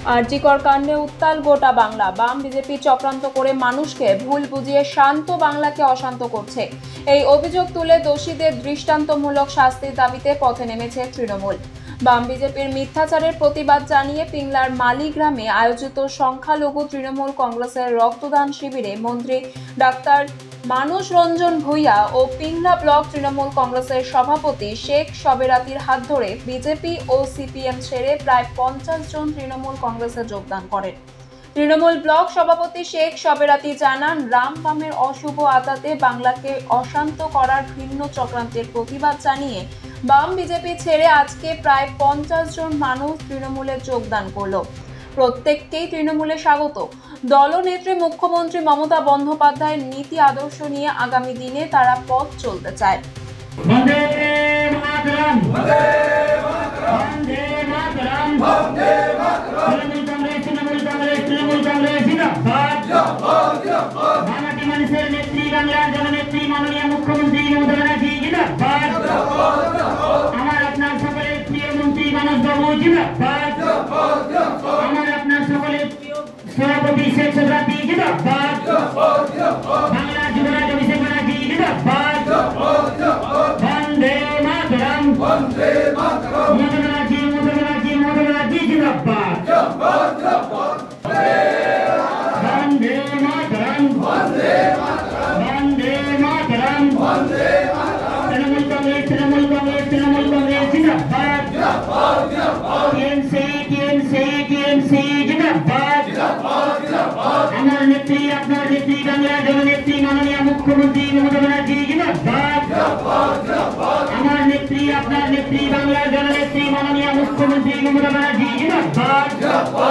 আরজিকর কাণ্ডে উত্তাল গোটা বাংলা। বাম বিজেপি চক্রান্ত করে মানুষকে ভুল বুঝিয়ে শান্ত বাংলাকে অশান্ত করছে। এই অভিযোগ তুলে দোষীদের দৃষ্টান্তমূলক শাস্তির দাবিতে পথে নেমেছে তৃণমূল। বাম বিজেপির মিথ্যাচারের প্রতিবাদ জানিয়ে পিংলার মালি গ্রামে আয়োজিত সংখ্যালঘু তৃণমূল কংগ্রেসের রক্তদান শিবিরে মন্ত্রী ডাক্তার মানুষ রঞ্জন ভূঁইয়া ও পিংলা ব্লক তৃণমূল কংগ্রেসের সভাপতি শেখ সবেরাতির হাত ধরে বিজেপি ও সিপিএম ছেড়ে প্রায় 50 জন তৃণমূল কংগ্রেসে যোগদান করেন। তৃণমূল ব্লক সভাপতি শেখ সবেরাতি জানান, রাম বামের অশুভ আতাতে বাংলাকে অশান্ত করার ভিন্ন চক্রান্তের প্রতিবাদ জানিয়ে বাম বিজেপি ছেড়ে আজকে প্রায় 50 জন মানুষ তৃণমূলে যোগদান করলো। প্রত্যেককেই তৃণমূলে স্বাগত। দলনেত্রী মুখ্যমন্ত্রী মমতা বন্দ্যোপাধ্যায়ের নীতি আদর্শ নিয়ে আগামী দিনে তারা পথ চলতে চায়। বন্দে মাতরম, বন্দে মাতরম, বন্দে মাতরম, বন্দে মাতরম। তৃণমূল কংগ্রেস জিন্দাবাদ, জিন্দাবাদ, জিন্দাবাদ। বাংলাদেশ মানুষের নেত্রী, বাংলার জননেত্রী মাননীয় মুখ্যমন্ত্রী মমতা ব্যানার্জি জিন্দাবাদ, জিন্দাবাদ, জিন্দাবাদ। আমার আপনার সকলের প্রিয় মন্ত্রী মানস বাবু জিন্দাবাদ, জিন্দাবাদ, জিন্দাবাদ। আমার আপনার সকলের প্রিয় সভাপতি শেখ সবেরাতি জিন্দাবাদ, জিন্দাবাদ, জিন্দাবাদ। বাংলার যুবরাজ অভিষেক ব্যানার্জি জিন্দাবাদ, জিন্দাবাদ, জিন্দাবাদ। বন্দে মাতরম, বন্দে মাতরম। মমতা ব্যানার্জি, মমতা ব্যানার্জি, মমতা ব্যানার্জি জিন্দাবাদ, জিন্দাবাদ, জিন্দাবাদ। বন্দে মাতরম, বন্দে মাতরম, বন্দে মাতরম, বন্দে মাতরম। তৃণমূল কংগ্রেস, তৃণমূল কংগ্রেস, তৃণমূল কংগ্রেস জিন্দাবাদ, জিন্দাবাদ, জিন্দাবাদ। টিএমসি, টিএমসি, টিএমসি জিন্দাবাদ, জিন্দাবাদ, জিন্দাবাদ। আমার নেত্রী, আপনার নেত্রী, বাংলার জননেত্রী মাননীয় মুখ্যমন্ত্রী মমতা ব্যানার্জি জিন্দাবাদ, জিন্দাবাদ, জিন্দাবাদ। আমার নেত্রী, আপনার নেত্রী, বাংলার জননেত্রী মাননীয় মুখ্যমন্ত্রী মমতা ব্যানার্জি জিন্দাবাদ, জিন্দাবাদ।